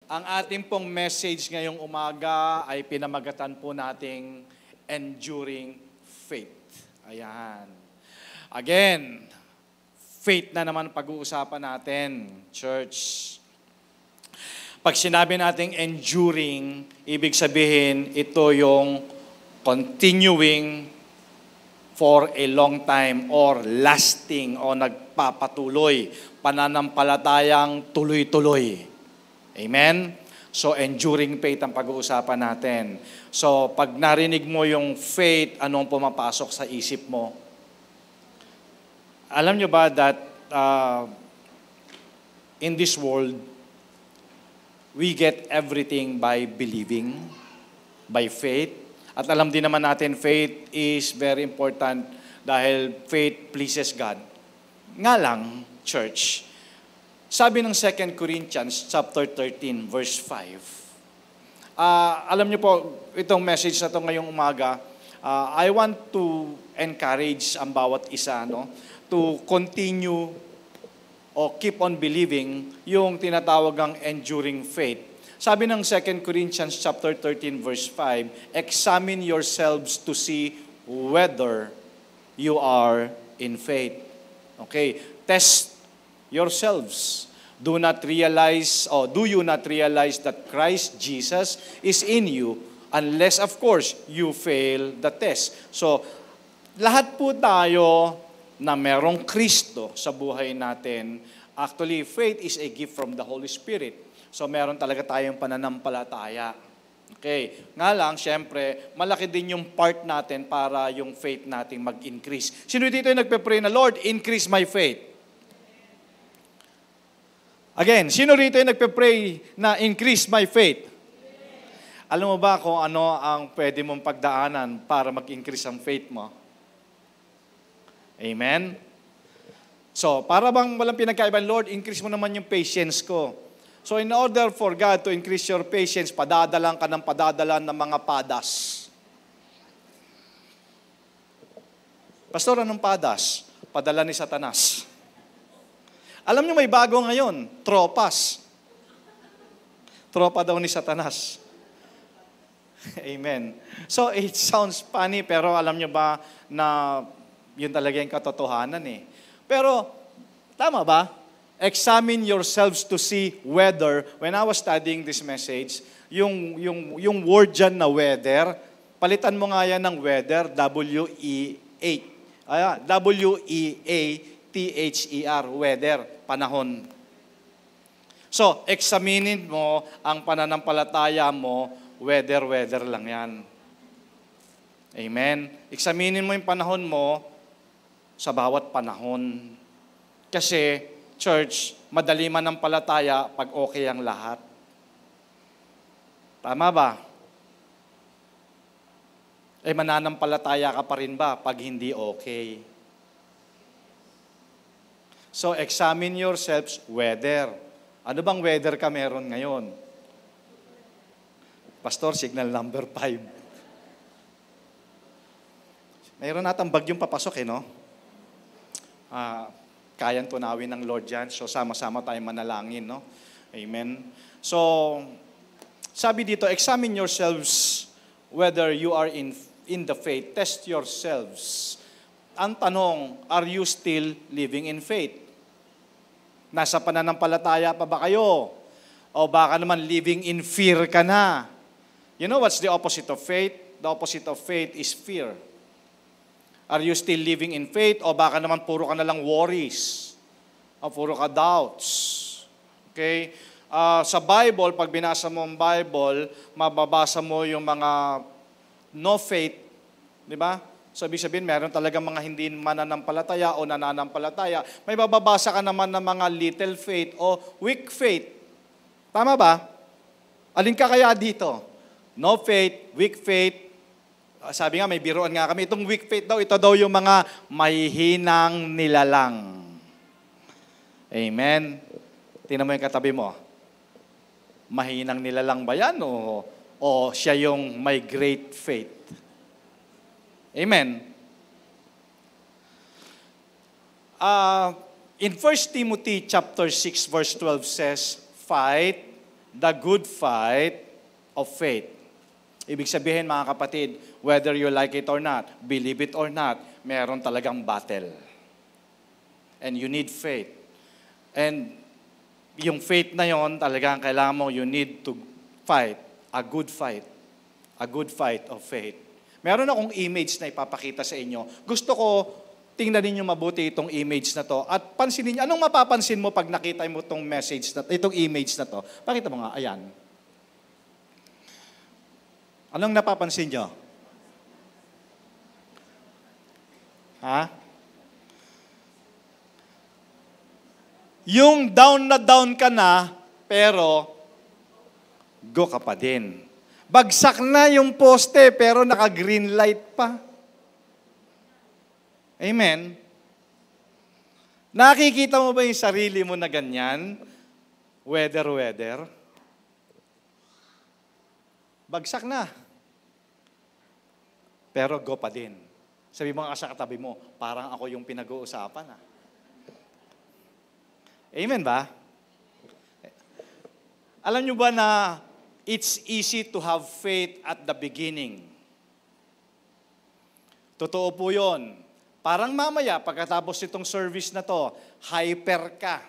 Ang ating pong message ngayong umaga ay pinamagatan po nating enduring faith. Ayan. Again, faith na naman pag-uusapan natin, church. Pag sinabi nating enduring, ibig sabihin ito yung continuing for a long time or lasting o nagpapatuloy, pananampalatayang tuloy-tuloy. Amen? So, enduring faith ang pag-uusapan natin. So, pag narinig mo yung faith, anong pumapasok sa isip mo? Alam nyo ba that in this world, we get everything by believing, by faith. At alam din naman natin, faith is very important dahil faith pleases God. Nga lang, church, sabi ng 2 Corinthians chapter 13, verse 5. Alam niyo po, itong message na ito ngayong umaga, I want to encourage ang bawat isa, to continue o keep on believing yung tinatawagang enduring faith. Sabi ng 2 Corinthians chapter 13, verse 5, examine yourselves to see whether you are in faith. Okay, test yourselves. Do you not realize that Christ Jesus is in you unless, of course, you fail the test? So, lahat po tayo na merong Kristo sa buhay natin, actually, faith is a gift from the Holy Spirit. So, meron talaga tayong pananampalataya. Okay. Nga lang, syempre, malaki din yung part natin para yung faith natin mag-increase. Sino dito yung nagpe-pray na, Lord, increase my faith? Again, sino rito yung nagpe-pray na increase my faith? Alam mo ba kung ano ang pwede mong pagdaanan para mag-increase ang faith mo? Amen? So, para bang walang pinagkaiban, Lord, increase mo naman yung patience ko. So, in order for God to increase your patience, padadalan ka ng padadalan ng mga padas. Pastor, anong padas? Padala ni Satanas. Alam niyo may bago ngayon, tropas. Tropa daw ni Satanas. Amen. So it sounds funny, pero alam niyo ba na yun talaga yung katotohanan eh. Pero, tama ba? Examine yourselves to see whether, when I was studying this message, yung word dyan na weather, palitan mo nga yan ng weather, W-E-A-T-H-E-R, weather, panahon. So, examinin mo ang pananampalataya mo, weather lang yan. Amen? Examinin mo yung panahon mo sa bawat panahon. Kasi, church, madali manampalataya pag okay ang lahat. Tama ba? Mananampalataya ka pa rin ba pag hindi okay? So, examine yourselves, weather. Ano bang weather ka meron ngayon? Pastor, signal number 5. Mayroon natang bagyong papasok no? Kayang tunawin ng Lord yan. So, sama-sama tayo manalangin, no? Amen. So, sabi dito, examine yourselves whether you are in the faith. Test yourselves. Ang tanong, are you still living in faith? Nasa pananampalataya pa ba kayo? O baka naman living in fear ka na? You know what's the opposite of faith? The opposite of faith is fear. Are you still living in faith? O baka naman puro ka na lang worries? O puro ka doubts? Okay? Sa Bible, pag binasa mo ang Bible, mababasa mo yung mga no faith. Di ba? So, ibig sabihin, meron talagang mga hindi mananampalataya o nananampalataya. May bababasa ka naman ng mga little faith o weak faith. Tama ba? Alin ka kaya dito? No faith, weak faith. Sabi nga, may biruan nga kami. Itong weak faith daw, ito daw yung mga mahihinang nilalang. Amen? Tingnan mo yung katabi mo. Mahinang nilalang ba yan? O siya yung may great faith? Amen. In 1 Timothy chapter 6 verse 12 says, fight the good fight of faith. Ibig sabihin, mga kapatid, whether you like it or not, believe it or not, meron talagang battle. And you need faith. And yung faith na yon, talagang kailangan mo, you need to fight a good fight. A good fight of faith. Meron akong image na ipapakita sa inyo. Gusto ko, tingnan ninyo mabuti itong image na to. At pansinin niyo, anong mapapansin mo pag nakita mo itong message na itong image na to? Pakita mo nga, ayan. Anong napapansin niyo? Ha? Yung down ka na, pero go ka pa din. Bagsak na yung poste, pero naka-green light pa. Amen? Nakikita mo ba yung sarili mo na ganyan? Weather. Bagsak na. Pero go pa din. Sabi mo nga sa katabi mo, parang ako yung pinag-uusapan. Amen ba? Alam nyo ba na it's easy to have faith at the beginning? Totoo po yun. Parang mamaya, pagkatapos itong service na to, hyper ka.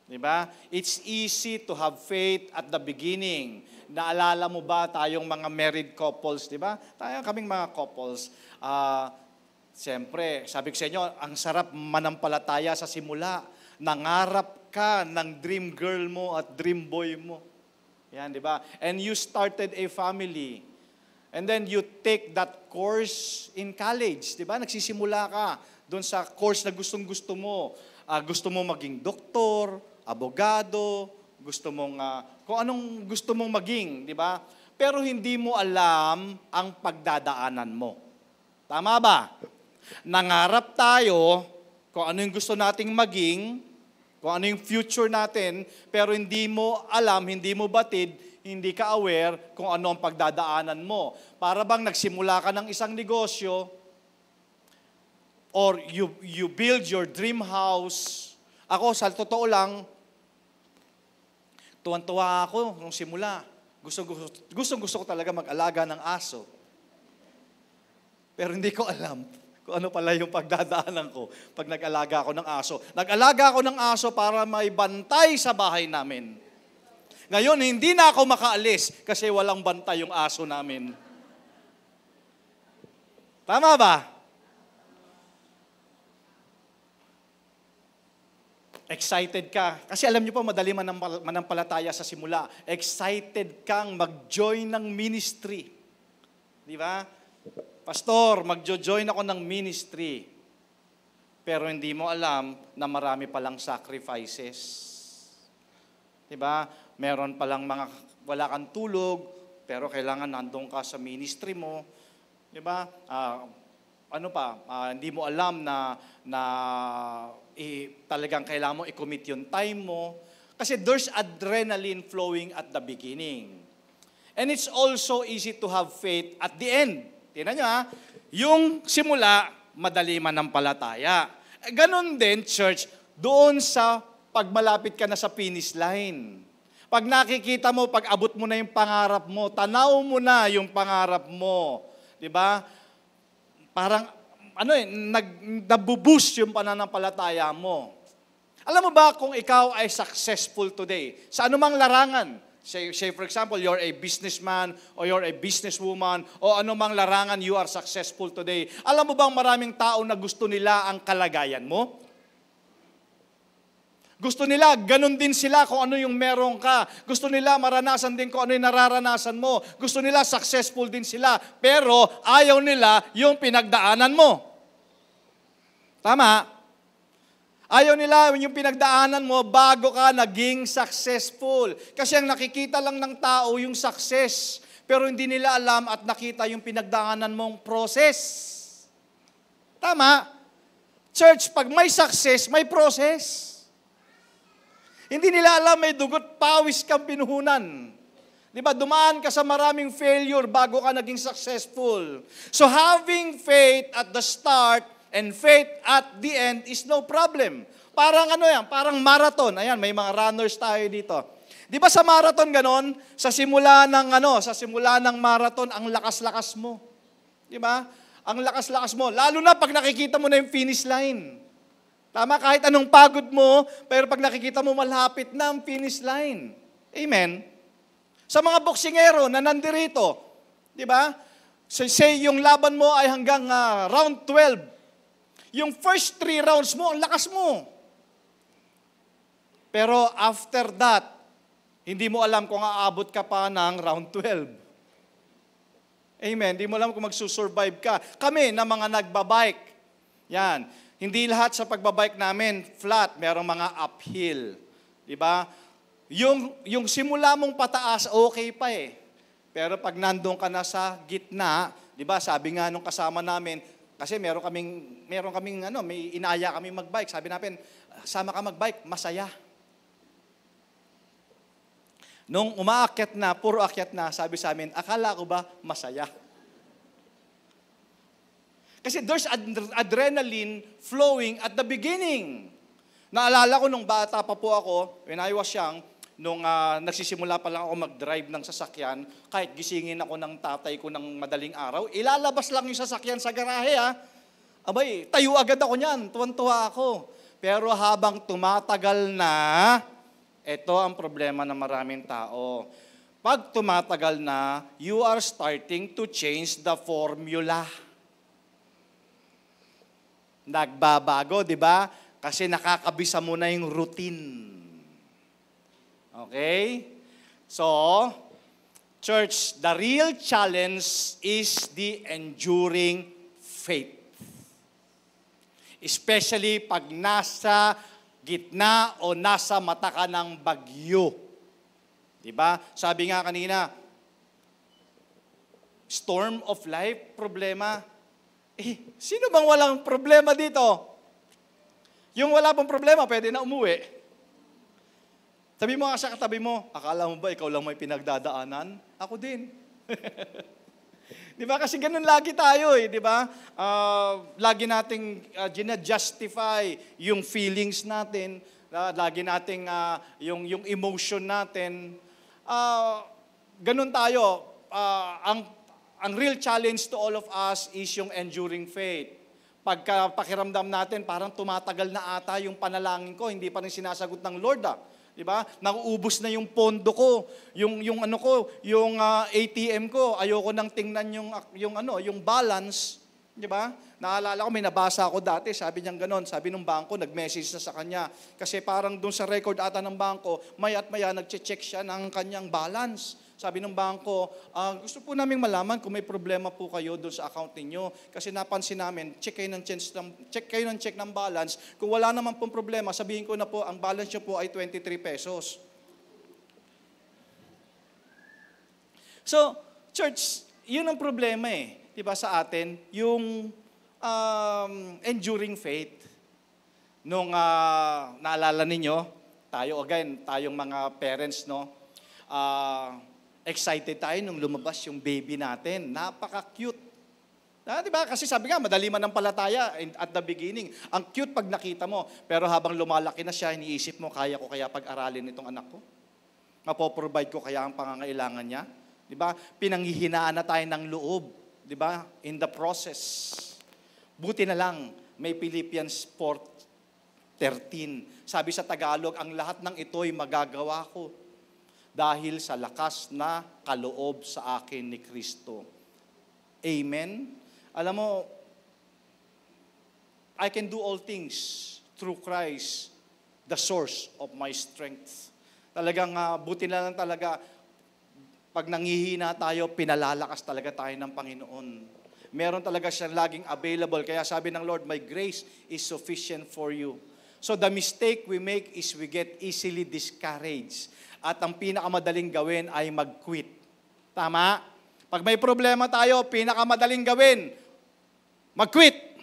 Diba? It's easy to have faith at the beginning. Naalala mo ba tayong mga married couples, diba? Kaming mga couples. Siyempre, sabi ko sa inyo, ang sarap manampalataya sa simula. Nangarap ka ng dream girl mo at dream boy mo. Yan, di ba? And you started a family. And then you take that course in college, di ba? Nagsisimula ka doon sa course na gustong-gusto mo. Gusto mo maging doktor, abogado, gusto mong, kung anong gusto mong maging, di ba? Pero hindi mo alam ang pagdadaanan mo. Tama ba? Nangarap tayo kung ano yung gusto nating maging, kung ano yung future natin, pero hindi mo alam, hindi mo batid, hindi ka aware kung ano ang pagdadaanan mo. Para bang nagsimula ka ng isang negosyo, or you build your dream house. Ako, sa totoo lang, tuwan-tuwa ako nung simula. Gusto ko talaga mag-alaga ng aso. Pero hindi ko alam kung ano pala yung pagdadaanan ko pag nag-alaga ako ng aso. Nag-alaga ako ng aso para may bantay sa bahay namin. Ngayon, hindi na ako makaalis kasi walang bantay yung aso namin. Tama ba? Excited ka. Kasi alam niyo po, madali manampalataya sa simula. Excited kang mag-join ng ministry. Di ba? Pastor, mag-join ako ng ministry. Pero hindi mo alam na marami palang sacrifices. Diba? Meron palang wala kang tulog, pero kailangan nandun ka sa ministry mo. Diba? Hindi mo alam na talagang kailangan mo i-commit yung time mo. Kasi there's adrenaline flowing at the beginning. And it's also easy to have faith at the end. Tingnan nyo yung simula, madali manampalataya. Ganon din, church, doon sa pagmalapit ka na sa finish line. Pag nakikita mo, pag abot mo na yung pangarap mo, tanaw mo na yung pangarap mo. Diba? Parang, nabuboost yung pananampalataya mo. Alam mo ba kung ikaw ay successful today, sa anumang larangan, say for example, you're a businessman or you're a businesswoman o anumang larangan you are successful today. Alam mo bang maraming tao na gusto nila ang kalagayan mo? Gusto nila, ganun din sila kung ano yung meron ka. Gusto nila maranasan din kung ano yung nararanasan mo. Gusto nila successful din sila. Pero ayaw nila yung pinagdaanan mo. Tama? Ayaw nila yung pinagdaanan mo bago ka naging successful. Kasi ang nakikita lang ng tao yung success. Pero hindi nila alam at nakita yung pinagdaanan mong process. Tama? Church, pag may success, may process. Hindi nila alam may dugot pawis kang pinuhunan. Di ba? Dumaan ka sa maraming failure bago ka naging successful. So having faith at the start and faith at the end is no problem. Parang Parang marathon. Ayan, may mga runners tayo dito. Di ba sa marathon ganon? Sa simula ng marathon, ang lakas-lakas mo. Di ba? Ang lakas-lakas mo. Lalo na pag nakikita mo na yung finish line. Tama, kahit anong pagod mo, pero pag nakikita mo malapit na ang finish line. Amen? Sa mga boksingero na nandirito, di ba? Say yung laban mo ay hanggang round 12. Yung first 3 rounds mo, ang lakas mo. Pero after that, hindi mo alam kung aabot ka pa ng round 12. Amen? Hindi mo alam kung magsusurvive ka. Kami na mga nagbabike, yan, hindi lahat sa pagbabike namin flat, merong mga uphill. Di ba? Yung simula mong pataas, okay pa eh. Pero pag nandun ka na sa gitna, di ba, sabi nga nung kasama namin, kasi meron kaming may inaya kami magbike. Sabi namin, sama ka magbike, masaya. Nung umaakyat na, puro akyat na, sabi sa amin, akala ko ba masaya? Kasi there's adrenaline flowing at the beginning. Naalala ko nung bata pa po ako, when I was young, nung nagsisimula pa lang ako mag-drive ng sasakyan, kahit gisingin ako ng tatay ko ng madaling araw, ilalabas lang yung sasakyan sa garahe Abay, tayo agad ako niyan, tuwan-tuwa ako. Pero habang tumatagal na, ito ang problema ng maraming tao. Pag tumatagal na, you are starting to change the formula. Nagbabago, di ba? Kasi nakakabisa mo na yung routine. Okay? So, church, the real challenge is the enduring faith. Especially pag nasa gitna o nasa mata ka ng bagyo. Di ba? Sabi nga kanina, storm of life, problema. Sino bang walang problema dito? Yung wala pang problema, pwede na umuwi. Sabi mo nga sa katabi mo, akala mo ba ikaw lang may pinagdadaanan? Ako din. Di ba? Kasi ganun lagi tayo di ba? Lagi nating gina-justify yung feelings natin, lagi nating yung emotion natin. Ganun tayo. Ang real challenge to all of us is yung enduring faith. Pagka pakiramdam natin, parang tumatagal na ata yung panalangin ko, hindi pa rin sinasagot ng Lord Di ba? Nauubos na yung pondo ko, yung ATM ko, ayoko nang tingnan yung balance, di ba? Naalala ko may nabasa ako dati, sabi niyang ganon, sabi ng bangko, nag-message na sa kanya kasi parang doon sa record ata ng bangko, maya't maya nagche-check siya ng kanyang balance. Sabi ng bangko, gusto po naming malaman kung may problema po kayo doon sa account ninyo. Kasi napansin namin, check kayo ng check ng balance. Kung wala naman pong problema, sabihin ko na po, ang balance nyo po ay 23 pesos. So, church, yun ang problema diba sa atin, yung enduring faith. Nung naalala ninyo, tayong mga parents, excited tayo nung lumabas yung baby natin. Napaka-cute. Diba? Kasi sabi nga, madali man ang palataya at the beginning. Ang cute pag nakita mo. Pero habang lumalaki na siya, iniisip mo, kaya ko kaya pag-aralin itong anak ko? Mapoprovide ko kaya ang pangangailangan niya? Diba? Pinanghihinaan na tayo ng loob. Diba? In the process. Buti na lang, may Philippians 4:13. Sabi sa Tagalog, ang lahat ng ito'y magagawa ko dahil sa lakas na kaloob sa akin ni Kristo. Amen? Alam mo, I can do all things through Christ, the source of my strength. Talagang buti na lang talaga, pag nanghihina tayo, pinalalakas talaga tayo ng Panginoon. Meron talaga siya laging available. Kaya sabi ng Lord, my grace is sufficient for you. So the mistake we make is we get easily discouraged. At ang pinakamadaling gawin ay mag-quit. Tama? Pag may problema tayo, pinakamadaling gawin, mag-quit.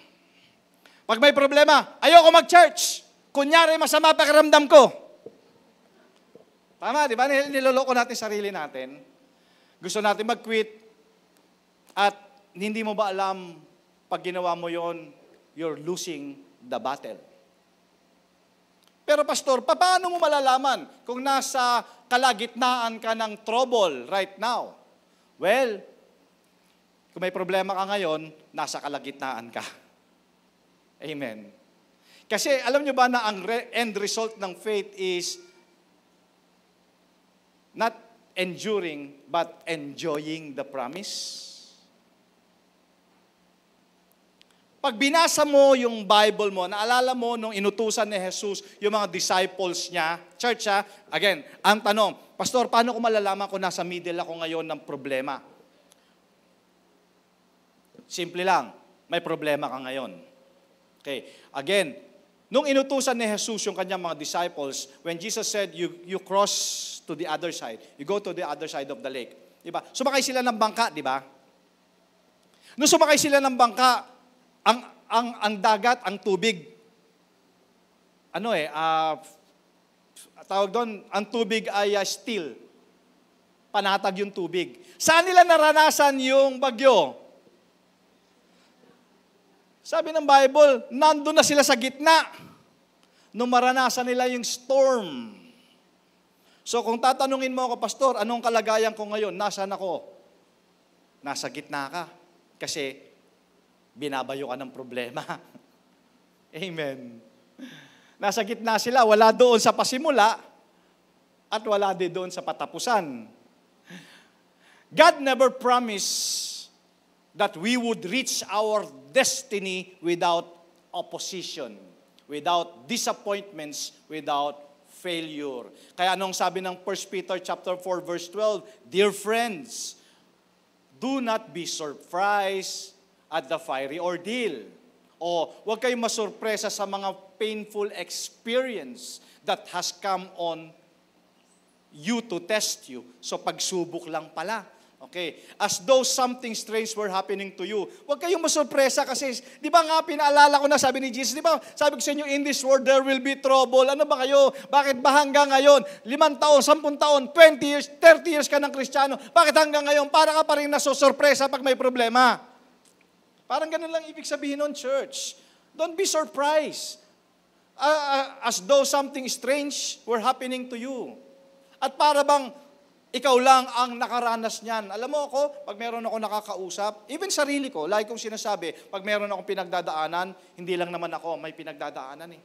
Pag may problema, ayoko mag-church. Kunyari, masama pakiramdam ko. Tama, di ba? Niloloko natin sarili natin. Gusto natin mag-quit. At hindi mo ba alam, pag ginawa mo yon, you're losing the battle. Pero pastor, paano mo malalaman kung nasa kalagitnaan ka ng trouble right now? Well, kung may problema ka ngayon, nasa kalagitnaan ka. Amen. Kasi alam nyo ba na ang end result ng faith is not enduring, but enjoying the promise? Pag binasa mo yung Bible mo, naalala mo nung inutusan ni Jesus yung mga disciples niya, church again, ang tanong, Pastor, paano ko malalaman kung nasa middle ako ngayon ng problema? Simple lang, may problema ka ngayon. Okay, again, nung inutusan ni Jesus yung kanyang mga disciples, when Jesus said, you cross to the other side, you go to the other side of the lake. Diba? Sumakay sila ng bangka, di ba? Nung sumakay sila ng bangka, ang dagat, ang tubig, tawag doon, ang tubig ay still. Panatag yung tubig. Saan nila naranasan yung bagyo? Sabi ng Bible, nandun na sila sa gitna nung maranasan nila yung storm. So kung tatanungin mo ako, Pastor, anong kalagayan ko ngayon? Nasaan ako? Nasa gitna ka. Kasi binabayo ka ng problema. Amen. Nasa gitna sila, wala doon sa pasimula at wala din doon sa patapusan. God never promised that we would reach our destiny without opposition, without disappointments, without failure. Kaya anong sabi ng 1 Peter chapter 4 verse 12, Dear friends, do not be surprised at the fiery ordeal. O huwag kayong masurpresa sa mga painful experience that has come on you to test you. So pagsubok lang pala. Okay, as though something strange were happening to you. Huwag kayong masurpresa kasi, di ba nga pinaalala ko na sabi ni Jesus, di ba sabi ko sa inyo, in this world there will be trouble. Ano ba kayo? Bakit ba hanggang ngayon, 5 taon, 10 taon, 20 years, 30 years ka ng Kristiyano, bakit hanggang ngayon, para ka pa rin nasusurpresa pag may problema? Parang ganun lang ibig sabihin nun, church. Don't be surprised. As though something strange were happening to you. At para bang ikaw lang ang nakaranas niyan. Alam mo ako, pag meron ako nakakausap, even sarili ko, like kong sinasabi, pag meron akong pinagdadaanan, hindi lang naman ako may pinagdadaanan eh.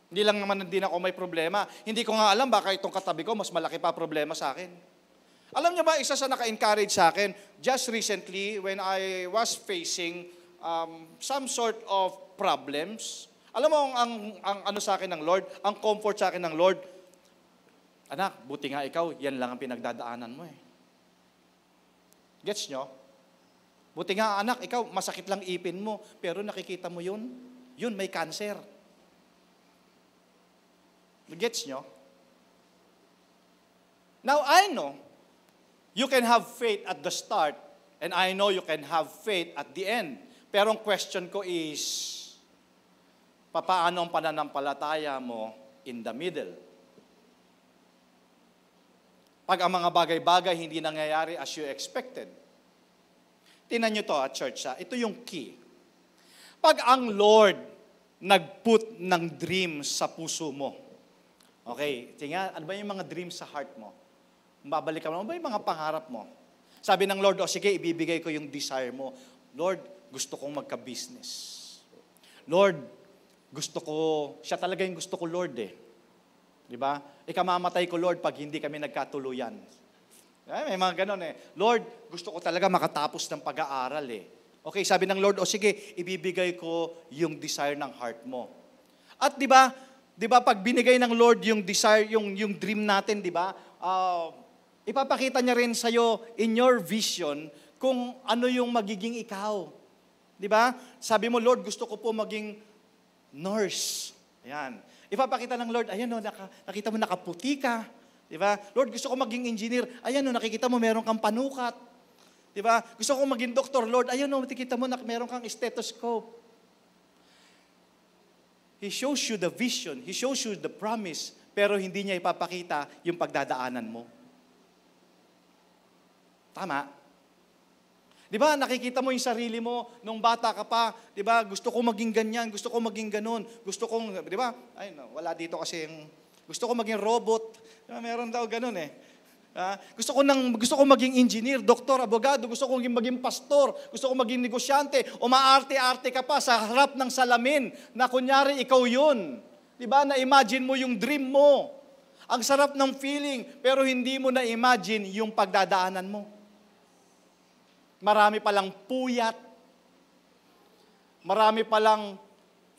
Hindi lang naman din ako may problema. Hindi ko nga alam baka itong katabi ko, mas malaki pa problema sa akin. Alam niyo ba, isa sa naka-encourage sa akin, just recently, when I was facing some sort of problems, alam mo, ang ano sa akin ng Lord, ang comfort sa akin ng Lord, anak, buti nga ikaw, yan lang ang pinagdadaanan mo eh. Gets nyo? Buti nga anak, ikaw, masakit lang ipin mo, pero nakikita mo yun, may cancer. Gets nyo? Now, I know, you can have faith at the start, and I know you can have faith at the end. Pero ang question ko is, paano ang pananampalataya mo in the middle? Pag ang mga bagay-bagay hindi nangyayari as you expected. Tingnan nyo to church. Ito yung key. Pag ang Lord nag-put ng dream sa puso mo, okay, tingnan, ano ba yung mga dreams sa heart mo? Babalik ka mo, ano ba yung mga pangarap mo? Sabi ng Lord, sige, ibibigay ko yung desire mo. Lord, gusto kong magka-business. Lord, siya talaga yung gusto ko, Lord eh. Di ba? Ikamamatay ko, Lord, pag hindi kami nagkatuluyan. May mga ganon eh. Lord, gusto ko talaga makatapos ng pag-aaral eh. Okay, sabi ng Lord, sige, ibibigay ko yung desire ng heart mo. At di ba, pag binigay ng Lord yung desire, yung dream natin, di ba? Ipapakita niya rin sa'yo in your vision kung ano yung magiging ikaw. Di ba? Sabi mo, Lord, gusto ko po maging nurse. Ayan. Ipapakita ng Lord, ayan nakita mo nakaputi ka. Di ba? Lord, gusto ko maging engineer. Ayan nakikita mo meron kang panukat. Di ba? Gusto ko maging doktor. Lord, ayan nakikita mo meron kang stethoscope. He shows you the vision. He shows you the promise. Pero hindi niya ipapakita yung pagdadaanan mo. Tama? Di ba, nakikita mo yung sarili mo nung bata ka pa. Di ba, gusto ko maging ganyan, gusto ko maging ganun, gusto kong, di ba, ay no, wala dito kasi yung, gusto ko maging robot. Di ba, meron daw ganun eh. Gusto ko maging engineer, doktor, abogado, gusto ko maging pastor, gusto ko maging negosyante, umaarte-arte ka pa sa harap ng salamin na kunyari ikaw yun. Di ba, na-imagine mo yung dream mo. Ang sarap ng feeling, pero hindi mo na-imagine yung pagdadaanan mo. Marami palang puyat, marami palang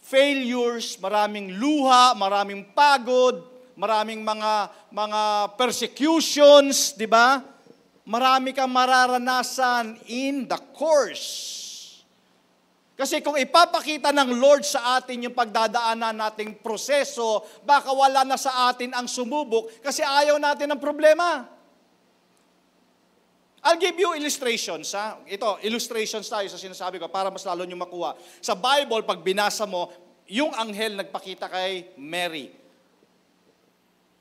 failures, maraming luha, maraming pagod, maraming mga persecutions, di ba? Marami kang mararanasan in the course. Kasi kung ipapakita ng Lord sa atin yung pagdadaanan nating proseso, baka wala na sa atin ang sumubok kasi ayaw natin ng problema. I'll give you illustrations. Ito, illustrations tayo sa sinasabi ko para mas lalo nyo makuha. Sa Bible, pag binasa mo, yung anghel nagpakita kay Mary.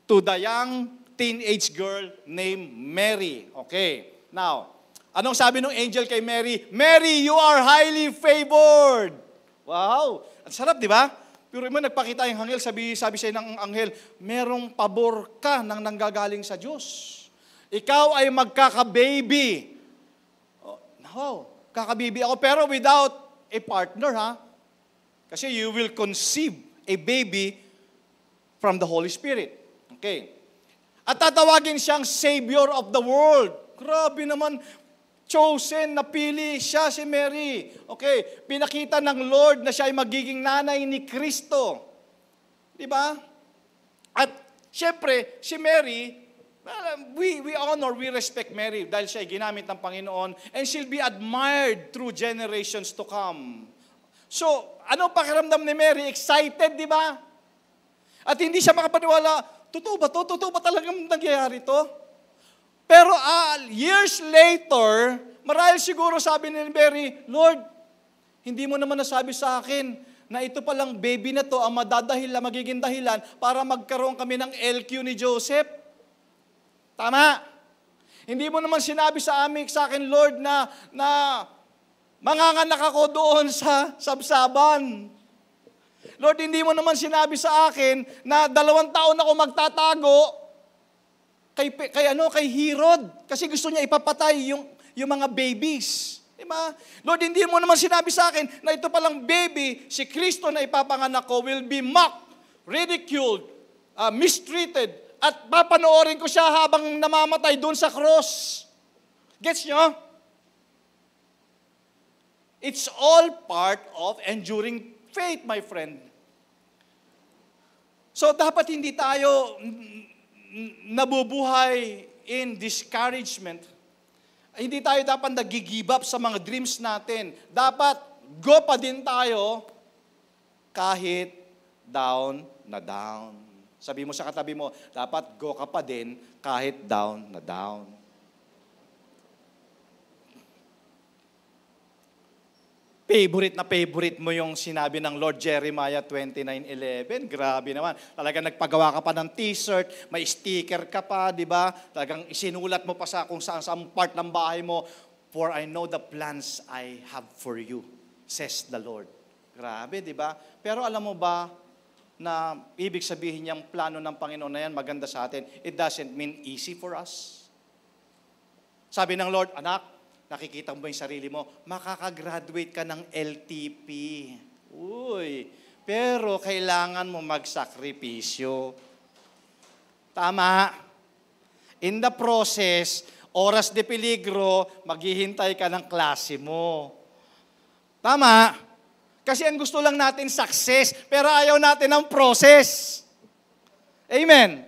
To the young teenage girl named Mary. Okay. Now, anong sabi ng angel kay Mary? Mary, you are highly favored. Wow. Ang sarap, di ba? Pero mo nagpakita yung anghel, sabi siya ng anghel, merong pabor ka nang nanggagaling sa Diyos. Ikaw ay magkaka-baby. Oh, no, kaka-baby ako pero without a partner, ha? Kasi you will conceive a baby from the Holy Spirit. Okay. At tatawagin siyang Savior of the world. Grabe naman, chosen, napili siya si Mary. Okay, pinakita ng Lord na siya ay magiging nanay ni Kristo. Di ba? At syempre, si Mary, we honor, we respect Mary dahil siya ay ginamit ng Panginoon and she'll be admired through generations to come. So, ano pakiramdam ni Mary? Excited, di ba? At hindi siya makapaniwala, totoo ba to? Totoo ba talagang nangyayari to? Pero years later, marahil siguro sabi ni Mary, Lord, hindi mo naman nasabi sa akin na ito palang baby na to ang magiging dahilan para magkaroon kami ng LQ ni Joseph. Tama. Hindi mo naman sinabi sa akin, Lord, na manganganak ako doon sa sabsaban. Lord, hindi mo naman sinabi sa akin na 2 taon ako magtatago kay Herod. Kasi gusto niya ipapatay yung mga babies. Diba? Lord, hindi mo naman sinabi sa akin na ito palang baby, si Kristo na ipapanganak ko will be mocked, ridiculed, mistreated, at papanoorin ko siya habang namamatay doon sa cross. Gets nyo? It's all part of enduring faith, my friend. So dapat hindi tayo nabubuhay in discouragement. Hindi tayo dapat nag-give up sa mga dreams natin. Dapat go pa din tayo kahit down na down. Sabi mo sa katabi mo, dapat go ka pa din kahit down na down. Favorite mo yung sinabi ng Lord Jeremiah 29:11. Grabe naman. Talagang nagpagawa ka pa ng t-shirt, may sticker ka pa, di ba? Talagang isinulat mo pa sa kung saan part ng bahay mo. For I know the plans I have for you, says the Lord. Grabe, di ba? Pero alam mo ba, na ibig sabihin niyang plano ng Panginoon na yan, maganda sa atin, it doesn't mean easy for us. Sabi ng Lord, anak, nakikita mo ba yung sarili mo? Makakagraduate ka ng LTP. Uy, pero kailangan mo magsakripisyo. Tama. In the process, oras de peligro, maghihintay ka ng klase mo. Tama. Kasi ang gusto lang natin success, pero ayaw natin ang process. Amen.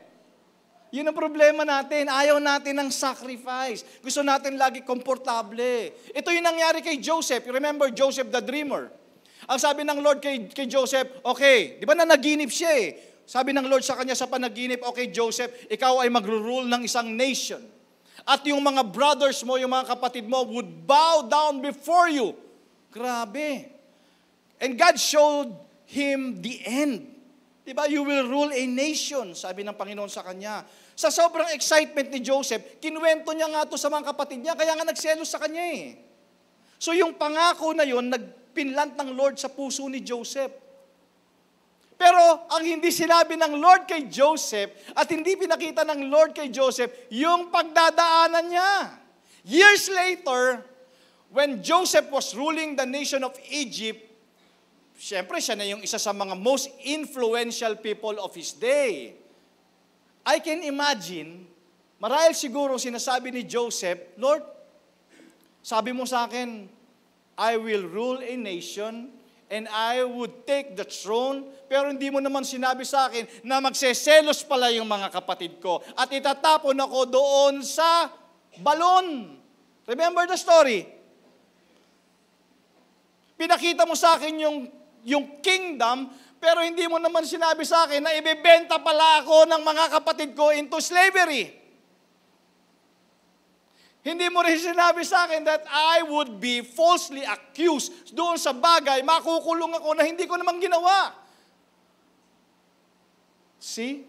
Yun ang problema natin. Ayaw natin ng sacrifice. Gusto natin lagi komportable. Ito yung nangyari kay Joseph. You remember Joseph the dreamer? Ang sabi ng Lord kay Joseph, okay, di ba nanaginip siya eh? Sabi ng Lord sa kanya sa panaginip, okay Joseph, ikaw ay magro-rule ng isang nation. At yung mga brothers mo, yung mga kapatid mo would bow down before you. Grabe. And God showed him the end. Diba? You will rule a nation, sabi ng Panginoon sa kanya. Sa sobrang excitement ni Joseph, kinuwento niya nga to sa mga kapatid niya, kaya nga nagselos sa kanya eh. So yung pangako na yun, nagpinlant ng Lord sa puso ni Joseph. Pero ang hindi sinabi ng Lord kay Joseph at hindi pinakita ng Lord kay Joseph, yung pagdadaanan niya. Years later, when Joseph was ruling the nation of Egypt, siyempre siya na yung isa sa mga most influential people of his day. I can imagine, marahil siguro sinasabi ni Joseph, Lord, sabi mo sa akin, I will rule a nation and I would take the throne, pero hindi mo naman sinabi sa akin na magseselos pala yung mga kapatid ko at itatapon ako doon sa balon. Remember the story? Pinakita mo sa akin yung kingdom, pero hindi mo naman sinabi sa akin na ibebenta pala ako ng mga kapatid ko into slavery. Hindi mo rin sinabi sa akin that I would be falsely accused doon sa bagay, makukulong ako na hindi ko naman ginawa. See?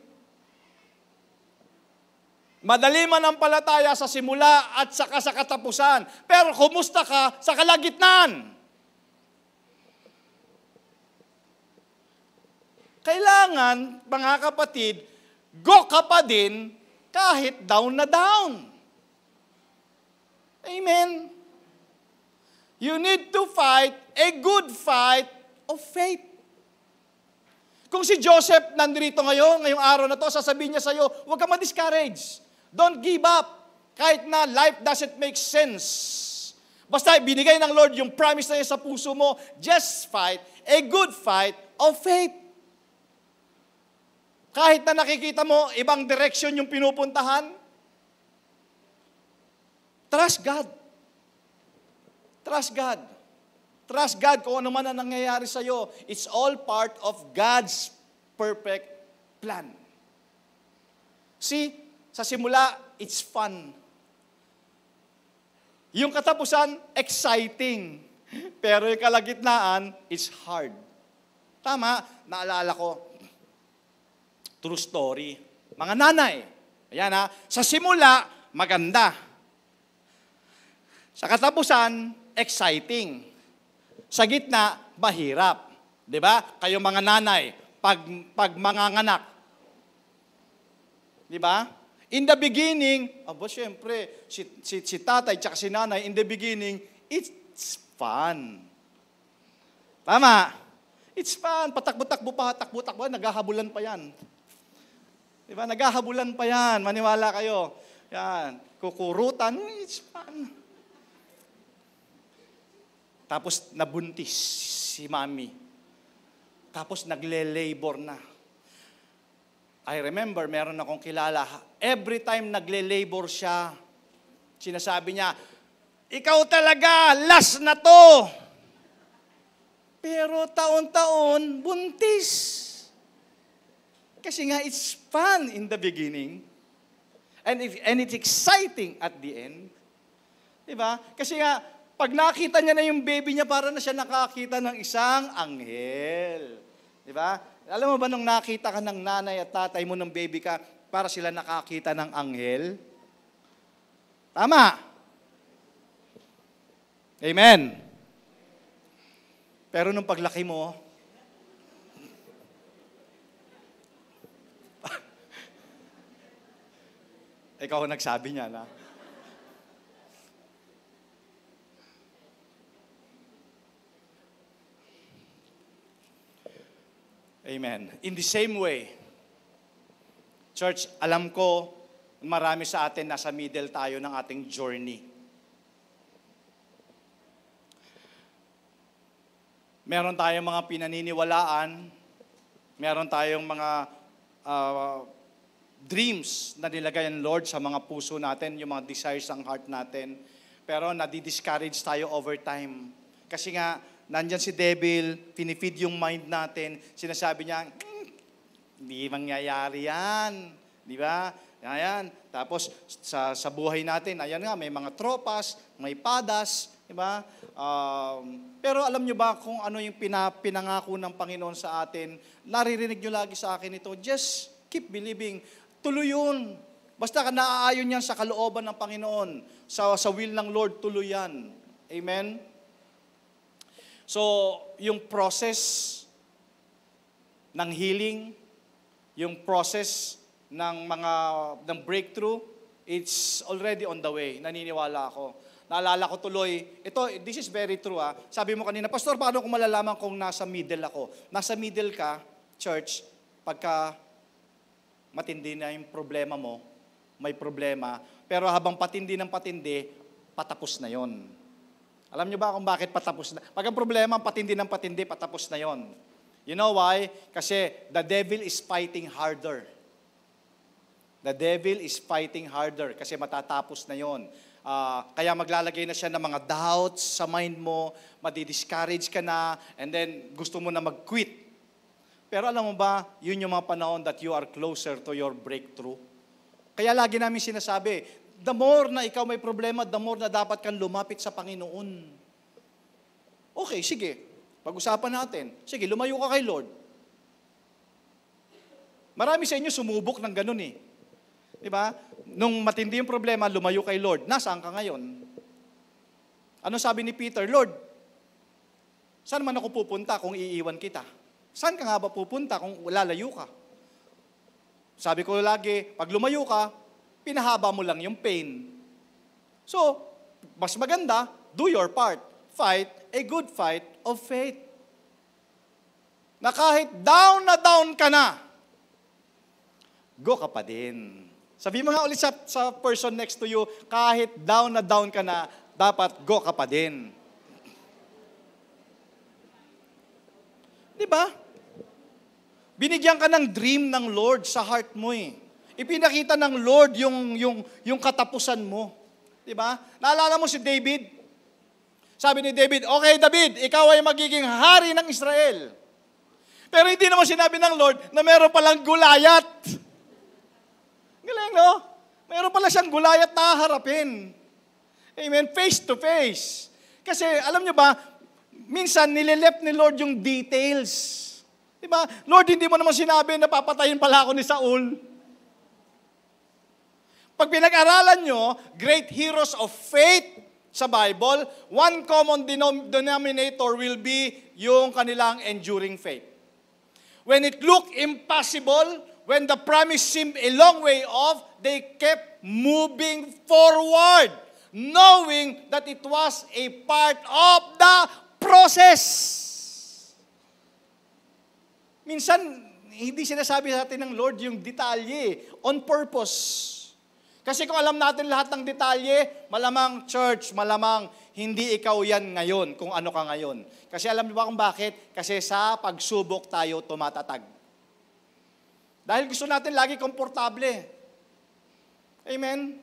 Madali manampalataya sa simula at saka sa katapusan. Pero kumusta ka sa kalagitnaan? Kailangan, mga kapatid, go ka pa din kahit down na down. Amen. You need to fight a good fight of faith. Kung si Joseph nandito ngayong araw na to, sasabihin niya sa'yo, huwag ka ma-discourage. Don't give up. Kahit na life doesn't make sense. Basta binigay ng Lord yung promise na yun sa puso mo, just fight a good fight of faith. Kahit na nakikita mo, ibang direction yung pinupuntahan, trust God. Trust God. Trust God kung ano man ang nangyayari sa'yo. It's all part of God's perfect plan. See, sa simula, it's fun. Yung katapusan, exciting. Pero yung kalagitnaan, it's hard. Tama, naalala ko, true story. Mga nanay, ayan sa simula, maganda. Sa katapusan, exciting. Sa gitna, mahirap. 'Di ba? Kayo mga nanay, pag manganganak. 'Di ba? In the beginning, syempre, si tatay at si nanay, in the beginning, it's fun. Tama? It's fun. Patakbo-takbo pa, takbo-takbo, naghahabulan pa yan. 'Di ba? Naghahabulan pa yan. Maniwala kayo. Yan. Kukurutan, it's fun. Tapos nabuntis si mami. Tapos nagle-labor na. I remember, meron akong kilala, every time nagle-labor siya, sinasabi niya, ikaw talaga, last na to. Pero taon-taon, buntis. Kasi nga, it's fun in the beginning. And it's exciting at the end. Diba? Kasi nga, pag nakita niya na yung baby niya, para na siya nakakita ng isang anghel. Di ba? Alam mo ba nung nakita ka ng nanay at tatay mo ng baby ka, para sila nakakita ng anghel? Tama. Amen. Pero nung paglaki mo, ikaw ang nagsabi niya na, amen. In the same way, church, alam ko, marami sa atin nasa middle tayo ng ating journey. Meron tayong mga pinaniniwalaan, meron tayong mga dreams na nilagay ng Lord sa mga puso natin, yung mga desires ng heart natin. Pero nadi-discourage tayo over time. Kasi nga, nandyan si devil, pinifeed yung mind natin, sinasabi niya, hindi mangyayari yan. Di ba? Ayan. Tapos, sa buhay natin, ayan nga, may mga tropas, may padas, di ba? Pero alam nyo ba kung ano yung pinangako ng Panginoon sa atin? Naririnig nyo lagi sa akin ito, just keep believing. Tuloy yun. Basta ka naaayon yan sa kalooban ng Panginoon. Sa will ng Lord, tuloy yan. Amen? So, yung process ng healing, yung process ng breakthrough, it's already on the way. Naniniwala ako. Naalala ko tuloy, this is very true Sabi mo kanina, Pastor, paano ko malalaman kung nasa middle ako? Nasa middle ka, church, pagka matindi na yung problema mo, may problema, pero habang patindi ng patindi, patapos na yon. Alam niyo ba kung bakit patapos na? Pag ang problema, patindi ng patindi, patapos na yon. You know why? Kasi the devil is fighting harder. The devil is fighting harder kasi matatapos na yon. Kaya maglalagay na siya ng mga doubts sa mind mo, madi-discourage ka na, and then gusto mo na mag-quit. Pero alam mo ba, yun yung mga panahon that you are closer to your breakthrough. Kaya lagi namin sinasabi, the more na ikaw may problema, the more na dapat kang lumapit sa Panginoon. Okay, sige. Pag-usapan natin. Sige, lumayo ka kay Lord. Marami sa inyo sumubok ng ganun Diba? Nung matindi yung problema, lumayo kay Lord. Nasaan ka ngayon? Ano sabi ni Peter? Lord, saan man ako pupunta kung iiwan kita? Saan ka nga ba pupunta kung lalayo ka? Sabi ko lagi, pag lumayo ka, pinahaba mo lang yung pain. So, mas maganda, do your part. Fight a good fight of faith. Na kahit down ka na, go ka pa din. Sabi mo nga ulit sa person next to you, kahit down ka na, dapat go ka pa din. Di ba? Binigyan ka ng dream ng Lord sa heart mo Ipinakita ng Lord yung katapusan mo. Di ba? Naalala mo si David? Sabi ni David, okay David, ikaw ay magiging hari ng Israel. Pero hindi naman sinabi ng Lord na meron palang Goliath. Galing, no? Mayroon pala siyang Goliath na harapin. Amen? Face to face. Kasi, alam niyo ba, minsan nililep ni Lord yung details. Diba? Lord, hindi mo naman sinabi na papatayin pala ako ni Saul. Pag pinag-aralan nyo, great heroes of faith sa Bible, one common denominator will be yung kanilang enduring faith. When it looked impossible, when the promise seemed a long way off, they kept moving forward, knowing that it was a part of the process. Minsan, hindi sinasabi sa atin ng Lord yung detalye, on purpose. Kasi kung alam natin lahat ng detalye, malamang church, malamang hindi ikaw yan ngayon, kung ano ka ngayon. Kasi alam niyo ba kung bakit? Kasi sa pagsubok tayo tumatatag. Dahil gusto natin lagi komportable. Amen?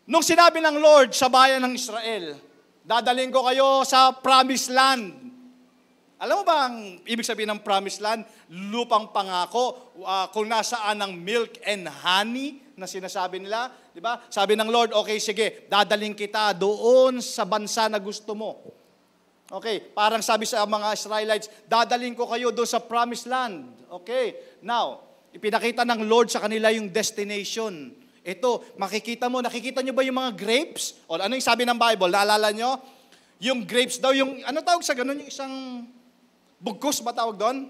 Nung sinabi ng Lord sa bayan ng Israel, dadalhin ko kayo sa promised land. Alam mo ba ang ibig sabihin ng promised land? Lupang pangako, kung nasaan ang milk and honey na sinasabi nila. Diba? Sabi ng Lord, okay, sige, dadalhin kita doon sa bansa na gusto mo. Okay, parang sabi sa mga Israelites, dadalhin ko kayo doon sa promised land. Okay, now, ipinakita ng Lord sa kanila yung destination. Ito, nakikita nyo ba yung mga grapes? O ano yung sabi ng Bible? Naalala nyo? Yung grapes daw, yung, ano tawag sa ganun? Yung isang bugkos ba tawag doon?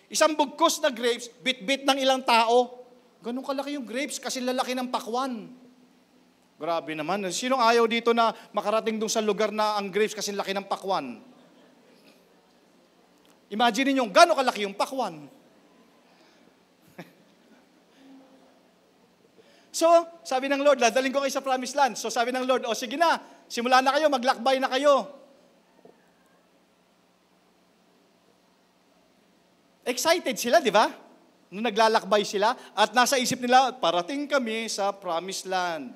Isang bugkos na grapes, bit-bit ng ilang tao. Ganun kalaki yung grapes kasi lalaki ng pakwan. Grabe naman. Sinong ayaw dito na makarating doon sa lugar na ang grapes kasi laki ng pakwan? Imagine niyo gano'ng kalaki yung pakwan. So, sabi ng Lord, dadalhin ko kayo sa promised land. So, sabi ng Lord, sige na, simula na kayo, maglakbay na kayo. Excited sila, di ba? Nung naglalakbay sila, at nasa isip nila, parating kami sa promised land.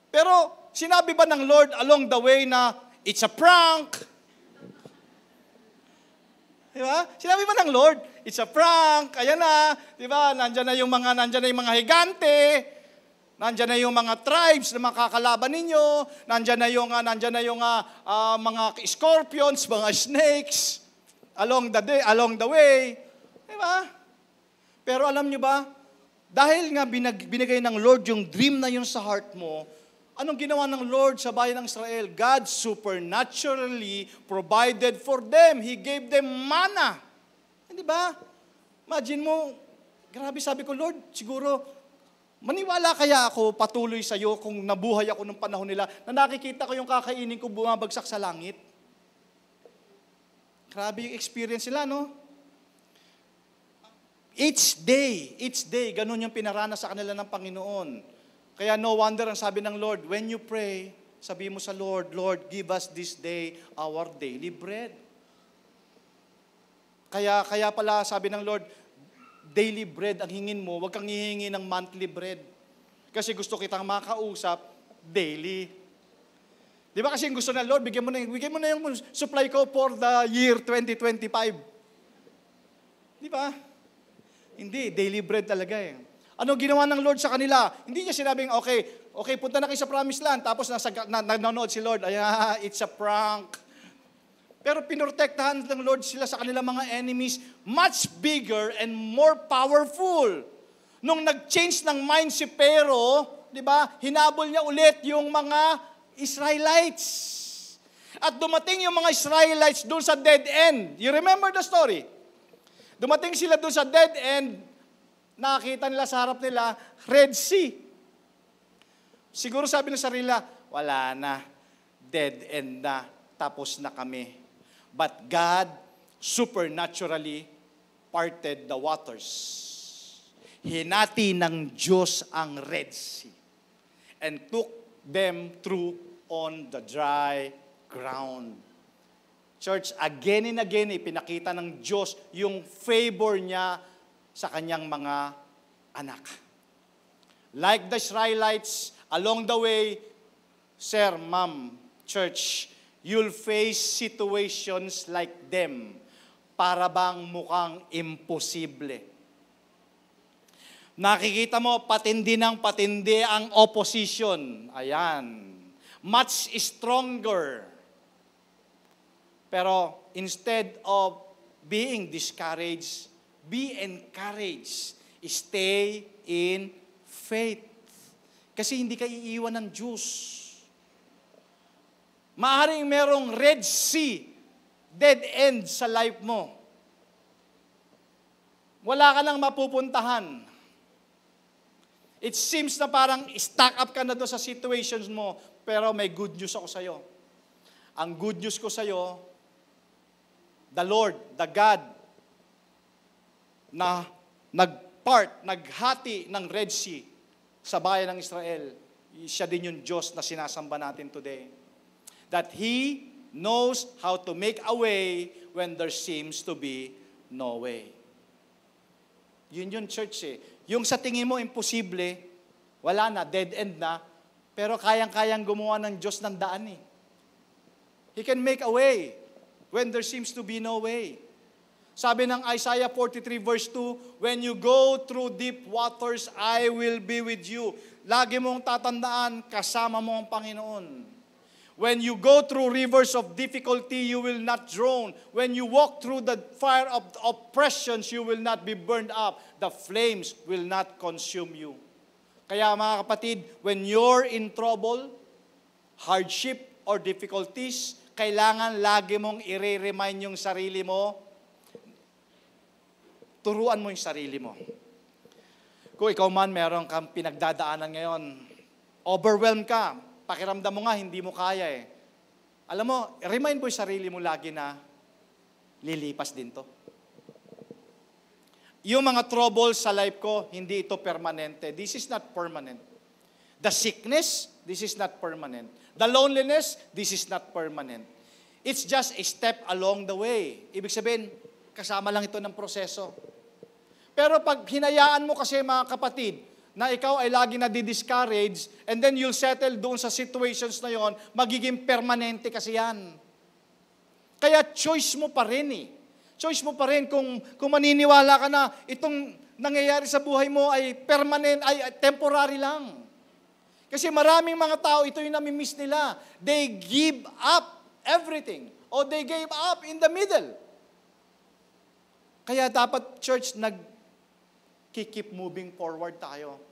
Pero, sinabi ba ng Lord along the way na, it's a prank? Di ba? Sinabi ba ng Lord, it's a prank, ayan na, di ba? Nandyan na yung mga higante, nandyan na yung mga tribes na makakalaban ninyo, nandyan na yung mga scorpions, mga snakes, along the way. Di ba? Pero alam nyo ba, dahil nga binigay ng Lord yung dream na yun sa heart mo, Anong ginawa ng Lord sa bayan ng Israel? God supernaturally provided for them. He gave them manna. Hindi ba? Imagine mo, grabe sabi ko, Lord, siguro, maniwala kaya ako patuloy sa iyo kung nabuhay ako nung panahon nila na nakikita ko yung kakainin ko bumabagsak sa langit? Grabe yung experience nila, no? Each day, ganun yung pinaranas sa kanila ng Panginoon. Kaya no wonder ang sabi ng Lord, when you pray, sabi mo sa Lord, Lord, give us this day our daily bread. Kaya pala sabi ng Lord, daily bread ang hingin mo, huwag kang hihingi ng monthly bread. Kasi gusto kitang makausap daily. Di ba kasi yung gusto ng Lord, bigyan mo na yung supply ko for the year 2025. Di ba? Hindi, daily bread talaga eh. Ano ginawa ng Lord sa kanila? Hindi niya sinabing, okay, punta na kayo sa promised land. Tapos nanonood si Lord, it's a prank. Pero pinortektahan ng Lord sila sa kanilang mga enemies, much bigger and more powerful. Nung nag-change ng mind si Pero, di ba, hinabol niya ulit yung mga Israelites. At dumating yung mga Israelites doon sa dead end. You remember the story? Dumating sila doon sa dead end, nakita nila sa harap nila, Red Sea. Siguro sabi ng sarili nila, wala na, dead end na, tapos na kami. But God supernaturally parted the waters. Hinati ng Diyos ang Red Sea and took them through on the dry ground. Church, again and again, ipinakita ng Diyos yung favor niya sa kanyang mga anak. Like the Israelites, along the way, sir, ma'am, church, you'll face situations like them para bang mukhang imposible. Nakikita mo, patindi ng patindi ang opposition. Ayan. Much stronger. Pero instead of being discouraged, be encouraged. Stay in faith. Kasi hindi ka iiwan ng Diyos. Maaaring merong Red Sea, dead end sa life mo. Wala ka nang mapupuntahan. It seems na parang stuck up ka na doon sa situations mo, pero may good news ako sa'yo. Ang good news ko sa'yo, the Lord, the God, na naghati ng Red Sea sa bayan ng Israel, siya din yung Diyos na sinasamba natin today. That He knows how to make a way when there seems to be no way. Yun yung church eh. Yung sa tingin mo imposible, wala na, dead end na, pero kayang-kayang gumawa ng Diyos ng daan eh. He can make a way when there seems to be no way. Sabi ng Isaiah 43 verse 2, when you go through deep waters, I will be with you. Lagi mong tatandaan, kasama mo ang Panginoon. When you go through rivers of difficulty, you will not drown. When you walk through the fire of oppressions, you will not be burned up. The flames will not consume you. Kaya mga kapatid, when you're in trouble, hardship, or difficulties, kailangan lagi mong i-remind yung sarili mo, turuan mo yung sarili mo. Kung ikaw man meron kang pinagdadaanan ngayon, overwhelmed ka, pakiramdam mo nga, hindi mo kaya eh. Alam mo, remind mo yung sarili mo lagi na lilipas din to. Yung mga troubles sa life ko, hindi ito permanente. This is not permanent. The sickness, this is not permanent. The loneliness, this is not permanent. It's just a step along the way. Ibig sabihin, kasama lang ito ng proseso. Pero pag hinayaan mo kasi mga kapatid, na ikaw ay lagi na di-discourage, and then you'll settle doon sa situations na yon, magiging permanente kasi yan. Kaya choice mo pa rin eh. Choice mo pa rin kung maniniwala ka na itong nangyayari sa buhay mo ay permanent, ay temporary lang. Kasi maraming mga tao, ito yung nami-miss nila. They give up everything. Or they gave up in the middle. Kaya dapat church, keep moving forward tayo.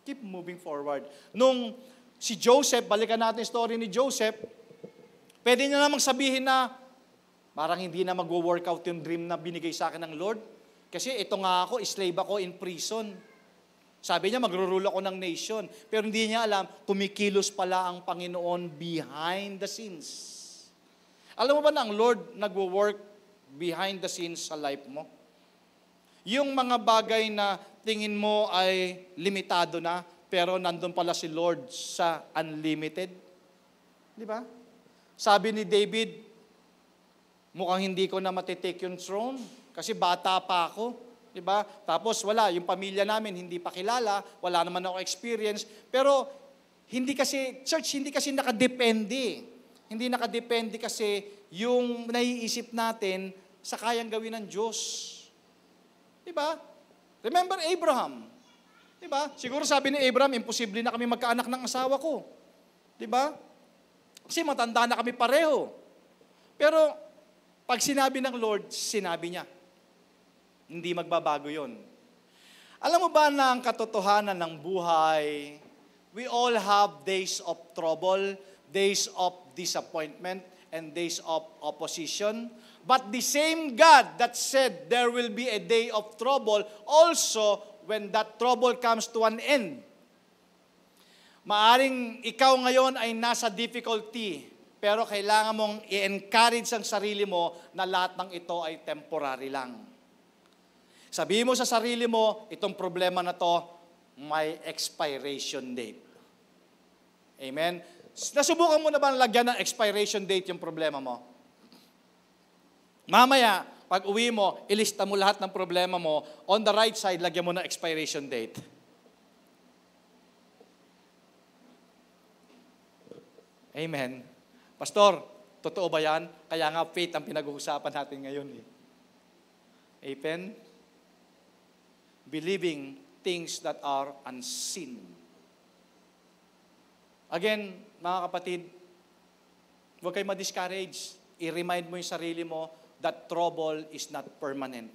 Keep moving forward. Nung si Joseph, balikan natin yung story ni Joseph, pwede niya namang sabihin na, parang hindi na mag-workout yung dream na binigay sa akin ng Lord. Kasi ito nga ako, slave ako in prison. Sabi niya, magrurulo ako ng nation. Pero hindi niya alam, kumikilos pala ang Panginoon behind the scenes. Alam mo ba na ang Lord nagwo-work behind the scenes sa life mo? Yung mga bagay na tingin mo ay limitado na, pero nandun pala si Lord sa unlimited. Di ba? Sabi ni David, mukhang hindi ko na matitake yung throne kasi bata pa ako. Diba? Tapos wala, yung pamilya namin hindi pa kilala, wala naman ako experience, pero hindi kasi, church, hindi kasi nakadepende. Hindi nakadepende kasi yung naiisip natin sa kayang gawin ng Diyos. Diba? Remember Abraham. Diba? Siguro sabi ni Abraham, imposible na kami magkaanak ng asawa ko. Diba? Kasi matanda na kami pareho. Pero pag sinabi ng Lord, sinabi niya. Hindi magbabago yon. Alam mo ba na ang katotohanan ng buhay, we all have days of trouble, days of disappointment, and days of opposition. But the same God that said there will be a day of trouble, also when that trouble comes to an end. Maaring ikaw ngayon ay nasa difficulty, pero kailangan mong i-encourage ang sarili mo na lahat ng ito ay temporary lang. Sabihin mo sa sarili mo, itong problema na to, may expiration date. Amen? Nasubukan mo na ba lagyan ng expiration date yung problema mo? Mamaya, pag uwi mo, ilista mo lahat ng problema mo, on the right side, lagyan mo ng expiration date. Amen. Pastor, totoo ba yan? Kaya nga faith ang pinag-uusapan natin ngayon. Amen? Believing things that are unseen. Again, mga kapatid, huwag kayo ma-discourage. I-remind mo yung sarili mo that trouble is not permanent.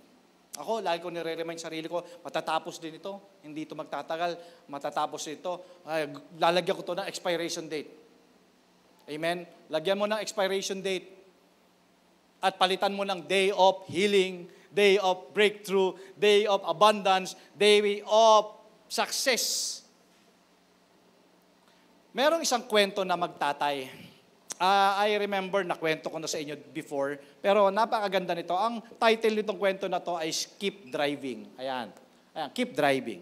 Ako, lagi ko nire-remind sarili ko, matatapos din ito. Hindi ito magtatagal, matatapos ito. Ay, lalagyan ko ito ng expiration date. Amen? Lagyan mo ng expiration date. At palitan mo ng day of healing, day of breakthrough, day of abundance, day of success. Merong isang kwento na magtatay. I remember na kwento ko na sa inyo before, pero napakaganda nito. Ang title nitong kwento na to ay Keep Driving. Ayan, Keep Driving.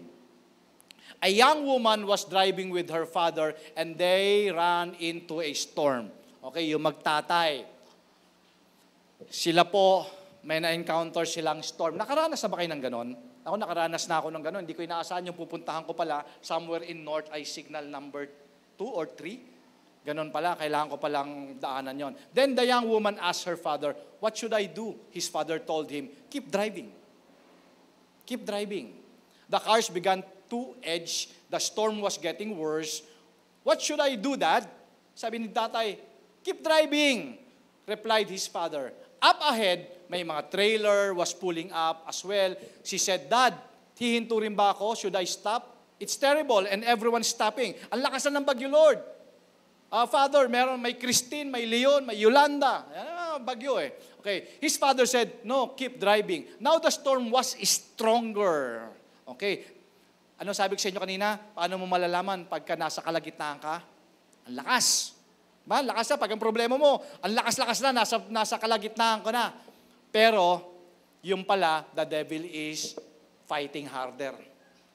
A young woman was driving with her father and they ran into a storm. Okay, yung magtatay. Sila po, may na-encounter silang storm. Nakaranas na ba kayo ng ganon? Ako nakaranas na ako ng ganon. Hindi ko inaasahan yung pupuntahan ko pala somewhere in north ay signal number 2 or 3. Ganon pala, kailangan ko palang daanan yon. Then the young woman asked her father, "What should I do?" His father told him, "Keep driving. Keep driving." The cars began to edge. The storm was getting worse. "What should I do, Dad?" Sabi ni tatay, "Keep driving," replied his father. Up ahead, may mga trailer was pulling up as well. She said, "Dad, hihinto rin ba ako? Should I stop? It's terrible and everyone's stopping. Ang lakas na ng bagyo, Lord. Father, may Christine, may Leon, may Yolanda. Bagyo eh. Okay. His father said, "No, keep driving." Now the storm was stronger. Okay. Ano sabi ko sa inyo kanina? Paano mo malalaman pagka nasa kalagitnaan ka? Ang lakas. Ba, lakas na. Pag ang problema mo, ang lakas-lakas na, nasa kalagitnaan ko na. Pero, yung pala, the devil is fighting harder.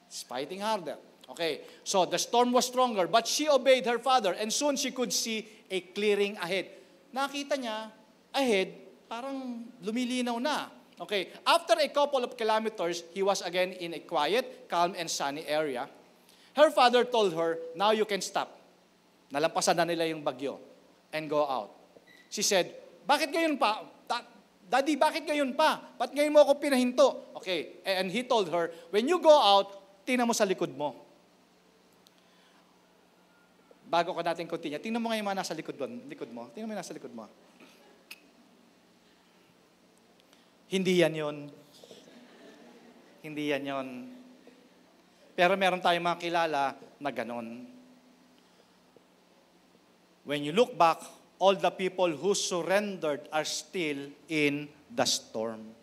He's fighting harder. Okay, so the storm was stronger, but she obeyed her father, and soon she could see a clearing ahead. Nakita niya, ahead, parang lumilinaw na. Okay, after a couple of kilometers, he was again in a quiet, calm, and sunny area. Her father told her, "Now you can stop." Nalampasan na nila yung bagyo and go out. She said, "Bakit ngayon pa? Daddy, bakit ngayon pa? Ba't ngayon mo ako pinahinto?" Okay, and he told her, "When you go out, tingnan mo sa likod mo." Bago ka natin continue, tingnan mo ngayon mga nasa likod mo. Tingnan mo yung nasa likod mo. Hindi yan yun. Hindi yan yun. Pero meron tayong mga kilala na ganon. When you look back, all the people who surrendered are still in the storm.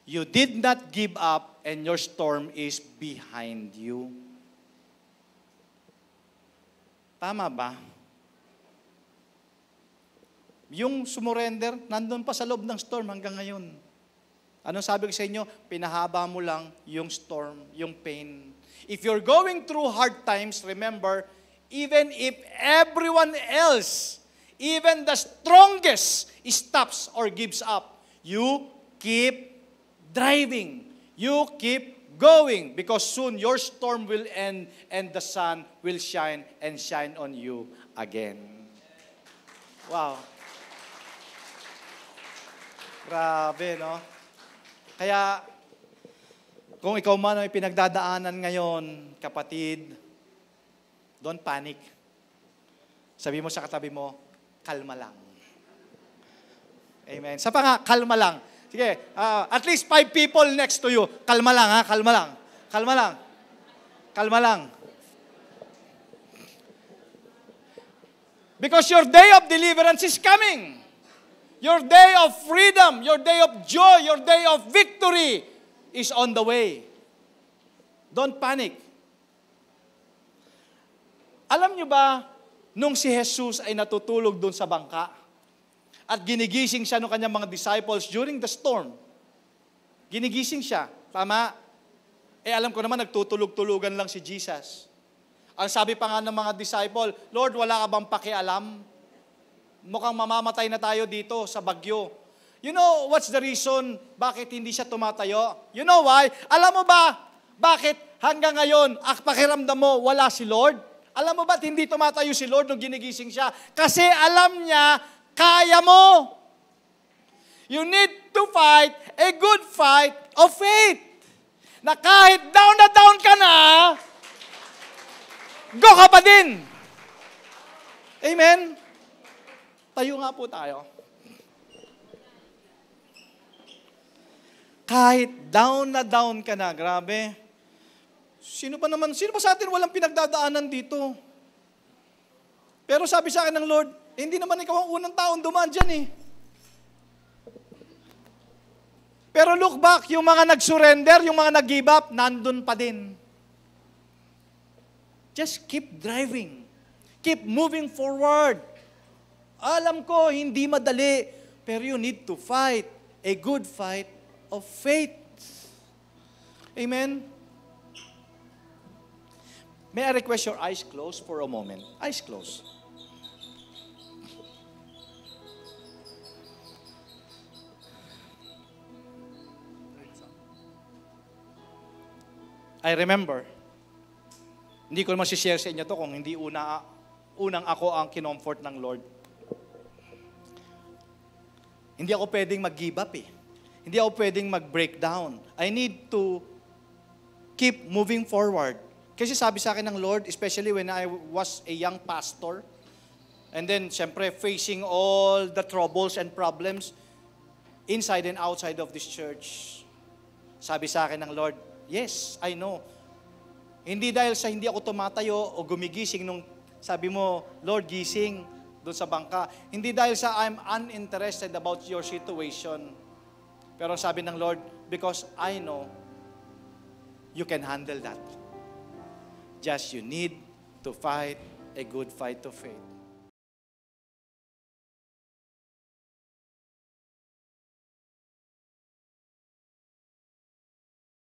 You did not give up and your storm is behind you. Tama ba? Yung sumurrender, nandun pa sa loob ng storm hanggang ngayon. Anong sabi ko sa inyo? Pinahaba mo lang yung storm, yung pain. If you're going through hard times, remember, even if everyone else, even the strongest, stops or gives up, you keep driving. You keep going because soon your storm will end and the sun will shine and shine on you again. Wow. Grabe, no? Kaya, kung ikaw man ay pinagdadaanan ngayon, kapatid, don't panic. Sabi mo sa katabi mo, kalma lang. Amen. Sa pa nga, kalma lang. Sige, at least 5 people next to you. Kalma lang, ha? Kalma lang. Kalma lang. Kalma lang. Because your day of deliverance is coming. Your day of freedom, your day of joy, your day of victory is on the way. Don't panic. Alam nyo ba, nung si Jesus ay natutulog doon sa bangka, at ginigising siya ng kanyang mga disciples during the storm, ginigising siya, tama? Alam ko naman, nagtutulog-tulugan lang si Jesus. Ang sabi pa nga ng mga disciple, Lord, wala ka bang pakialam? Mukhang mamamatay na tayo dito sa bagyo. You know, what's the reason bakit hindi siya tumatayo? You know why? Alam mo ba, bakit hanggang ngayon, pakiramdam mo, wala si Lord? Alam mo ba't hindi tumatayo si Lord nung ginigising siya? Kasi alam niya, kaya mo. You need to fight a good fight of faith. Na kahit down na down ka na, go ka pa din. Amen? Tayo nga po tayo. Kahit down na down ka na, grabe. Sino ba sa atin walang pinagdadaanan dito? Pero sabi sa akin ng Lord, hindi naman ikaw ang unang taon dumaan dyan eh. Pero look back, yung mga nag-surrender, yung mga nag-give up, nandun pa din. Just keep driving. Keep moving forward. Alam ko, hindi madali, pero you need to fight a good fight of faith. Amen? May I request your eyes closed for a moment? Eyes closed. I remember, hindi ko naman share sa inyo to kung hindi unang ako ang kinomfort ng Lord. Hindi ako pwedeng mag-give up eh. Hindi ako pwedeng mag-breakdown. I need to keep moving forward. Kasi sabi sa akin ng Lord, especially when I was a young pastor, and then, syempre, facing all the troubles and problems inside and outside of this church. Sabi sa akin ng Lord, yes, I know. Hindi dahil sa hindi ako tumatayo o gumigising nung sabi mo, Lord, gising doon sa bangka. Hindi dahil sa I'm uninterested about your situation. Pero sabi ng Lord, because I know you can handle that. Just you need to fight a good fight of faith.